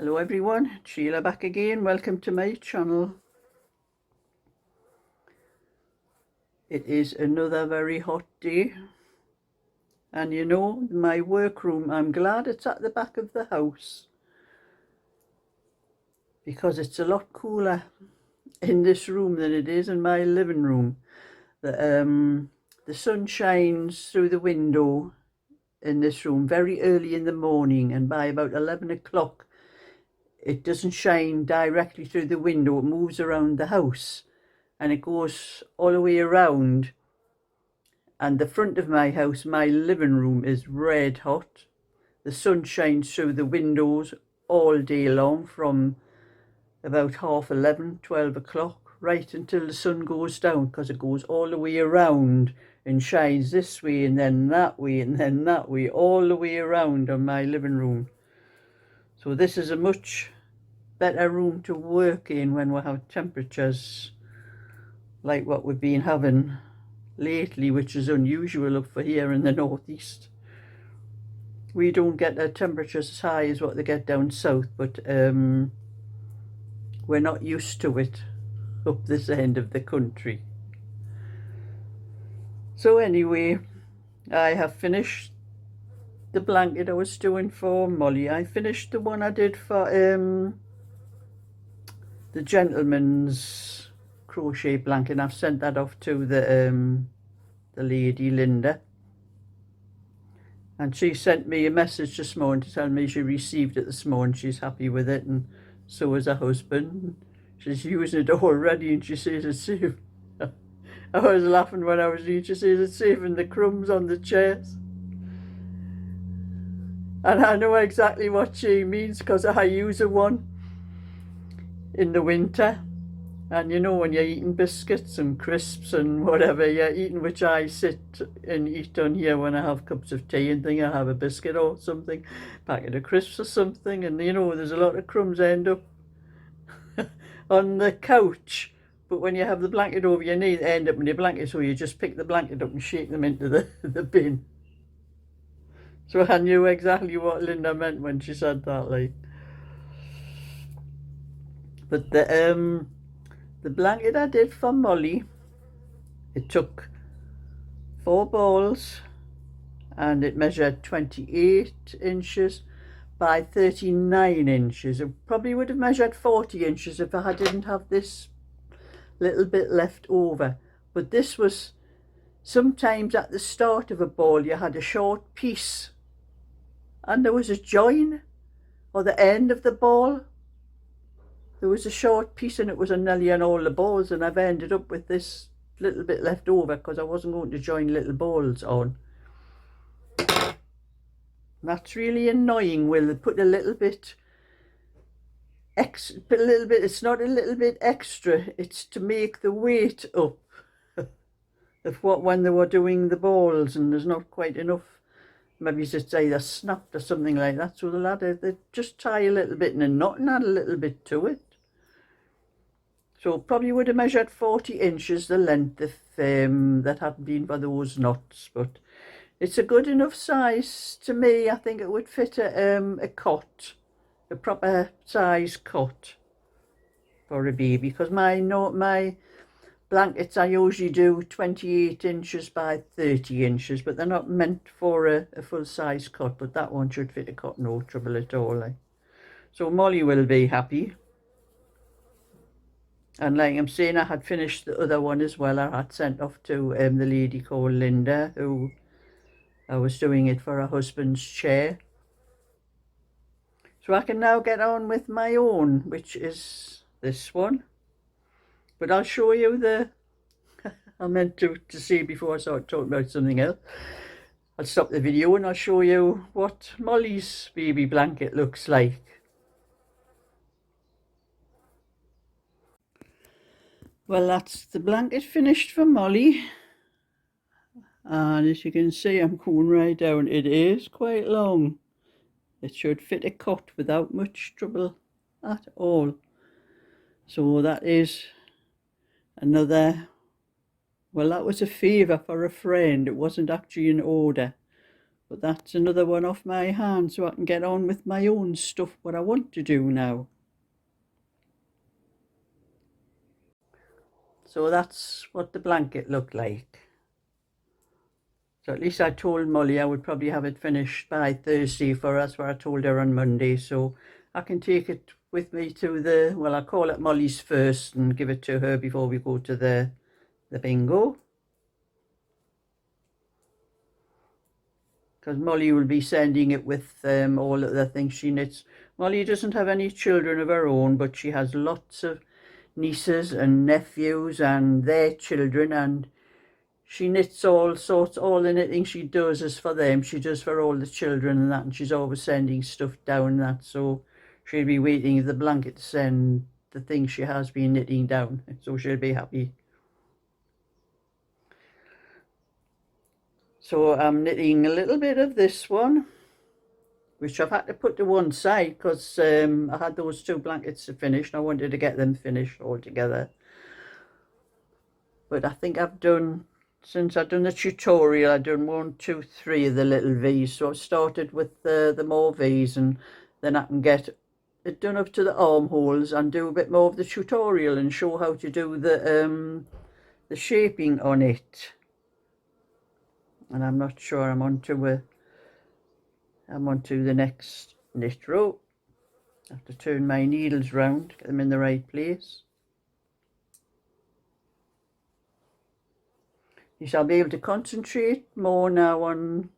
Hello everyone, Sheila back again. Welcome to my channel. It is another very hot day, and you know, my workroom, I'm glad it's at the back of the house because it's a lot cooler in this room than it is in my living room. The sun shines through the window in this room very early in the morning, and by about 11 o'clock it doesn't shine directly through the window. It moves around the house and it goes all the way around, and the front of my house, my living room, is red hot. The sun shines through the windows all day long from about 11:30, 12 o'clock right until the sun goes down, because it goes all the way around and shines this way and then that way and then that way, all the way around on my living room. So this is a much better room to work in when we have temperatures like what we've been having lately, which is unusual up for here in the northeast. We don't get the temperatures as high as what they get down south, but we're not used to it up this end of the country. So anyway, I have finished the blanket I was doing for Molly. I finished the one I did for the gentleman's crochet blanket. I've sent that off to the lady Linda, and she sent me a message this morning to tell me she received it this morning. She's happy with it, and so is her husband. She's using it already, and she says it's safe. I was laughing when I was reading. She says it's saving the crumbs on the chairs. And I know exactly what she means, because I use one in the winter. And you know, when you're eating biscuits and crisps and whatever you're eating, which I sit and eat on here when I have cups of tea and thing, I have a biscuit or something, packet of crisps or something, and you know, there's a lot of crumbs end up on the couch. But when you have the blanket over your knee, they end up in your blanket, so you just pick the blanket up and shake them into the bin. So I knew exactly what Linda meant when she said that, like. But the blanket I did for Molly, it took 4 balls and it measured 28 inches by 39 inches. It probably would have measured 40 inches if I didn't have this little bit left over. But this was, sometimes at the start of a ball you had a short piece and there was a join, or the end of the ball there was a short piece, and it was nearly on all the balls, and I've ended up with this little bit left over because I wasn't going to join little balls on. That's really annoying. We'll put a little bit it's not a little bit extra, it's to make the weight up of what, when they were doing the balls and there's not quite enough, maybe it's either snapped or something like that, so they just tie a little bit in a knot and add a little bit to it. So probably would have measured 40 inches the length if that hadn't been for those knots, but it's a good enough size to me. I think it would fit a cot, a proper size cot for a baby, because my blankets I usually do 28 inches by 30 inches, but they're not meant for a full size cot, but that one should fit a cot, no trouble at all. Like. So Molly will be happy. And like I'm saying, I had finished the other one as well. I had sent off to the lady called Linda, who I was doing it for her husband's chair. So I can now get on with my own, which is this one. But I'll show you the, I meant to see before I start talking about something else. I'll stop the video and I'll show you what Molly's baby blanket looks like. Well, that's the blanket finished for Molly. And as you can see, I'm going right down. It is quite long. It should fit a cot without much trouble at all. So that is another, well, that was a favour for a friend. It wasn't actually an order, But that's another one off my hands, so I can get on with my own stuff, what I want to do now. So that's what the blanket looked like. So at least I told Molly I would probably have it finished by Thursday for us, where I told her on Monday. So I can take it with me to the, well, I call it Molly's first and give it to her before we go to the bingo. Because Molly will be sending it with all of the things she knits. Molly doesn't have any children of her own, but she has lots of nieces and nephews and their children, and she knits all sorts. All the knitting she does is for them. She does for all the children and that, and she's always sending stuff down and that, so she'll be waiting for the blanket to send the things she has been knitting down, so she'll be happy. So I'm knitting a little bit of this one, which I've had to put to one side because I had those two blankets to finish and I wanted to get them finished all together. But I think I've done, since I've done the tutorial, I've done 1, 2, 3 of the little V's. So I've started with the more V's, and then I can get it done up to the armholes and do a bit more of the tutorial and show how to do the shaping on it. And I'm not sure I'm on to the next knit row. I have to turn my needles round, get them in the right place. You shall be able to concentrate more now on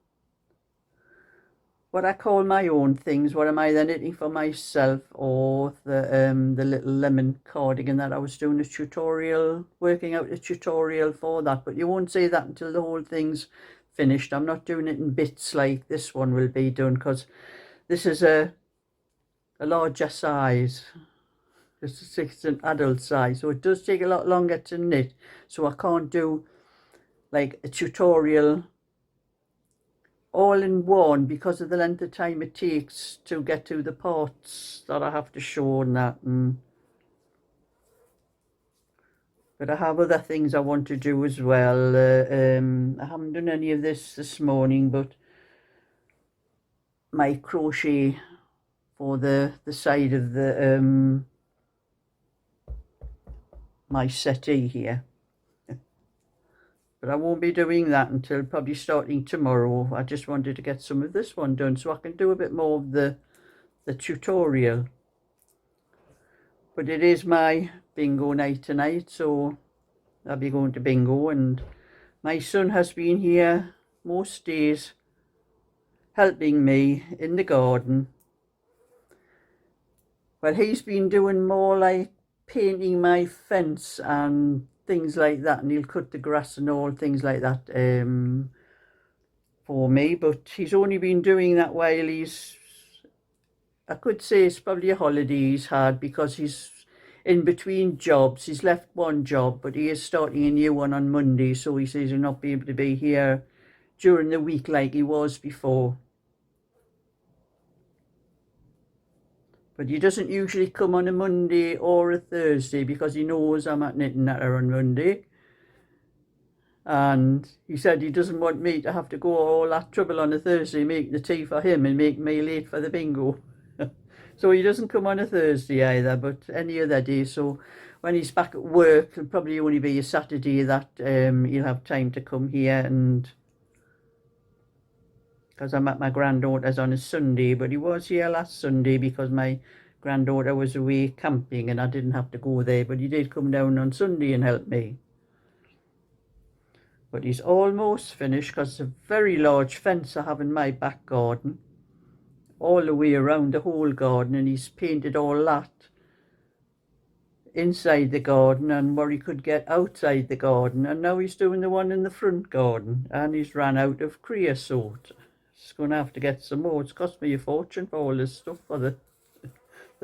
what I call my own things. What am I then knitting for myself, or the little lemon cardigan that I was doing a tutorial, working out a tutorial for that. But you won't see that until the whole thing's finished. I'm not doing it in bits like this one will be done, because this is a larger size. It's an adult size, so it does take a lot longer to knit. So I can't do like a tutorial all in one because of the length of time it takes to get to the parts that I have to show and that. But I have other things I want to do as well. I haven't done any of this morning, but my crochet for the side of the my settee here. But I won't be doing that until probably starting tomorrow. I just wanted to get some of this one done so I can do a bit more of the tutorial. But it is my bingo night tonight, so I'll be going to bingo, and my son has been here most days helping me in the garden. Well, he's been doing more like painting my fence and things like that, and he'll cut the grass and all things like that for me. But he's only been doing that while he's, I could say it's probably a holiday he's had, because he's in between jobs. He's left one job, but he is starting a new one on Monday, so he says he'll not be able to be here during the week like he was before. But he doesn't usually come on a Monday or a Thursday because he knows I'm at knitting at her on Monday. And he said he doesn't want me to have to go all that trouble on a Thursday making the tea for him and make me late for the bingo. So he doesn't come on a Thursday either, but any other day. So when he's back at work, it'll probably only be a Saturday that he'll have time to come here, and because I'm at my granddaughter's on a Sunday. But he was here last Sunday because my granddaughter was away camping and I didn't have to go there. But he did come down on Sunday and help me. But he's almost finished because it's a very large fence I have in my back garden, all the way around the whole garden, and he's painted all that inside the garden and where he could get outside the garden. And now he's doing the one in the front garden, and he's ran out of creosote. He's going to have to get some more. It's cost me a fortune for all this stuff for the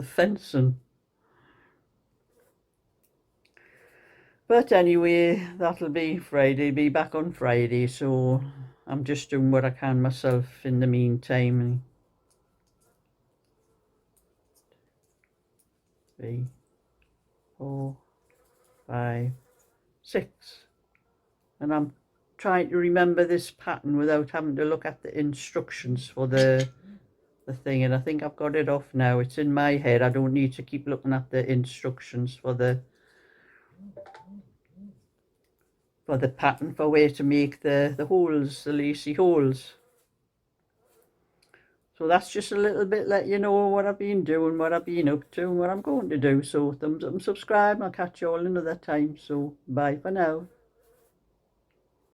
fencing. But anyway, that'll be Friday. Be back on Friday, so I'm just doing what I can myself in the meantime. 3, 4, 5, 6, and I'm trying to remember this pattern without having to look at the instructions for the thing, and I think I've got it off now. It's in my head. I don't need to keep looking at the instructions for the pattern for where to make the holes, the lacy holes. So that's just a little bit let you know what I've been doing, what I've been up to, and what I'm going to do. So thumbs up and subscribe, and I'll catch you all another time. So bye for now.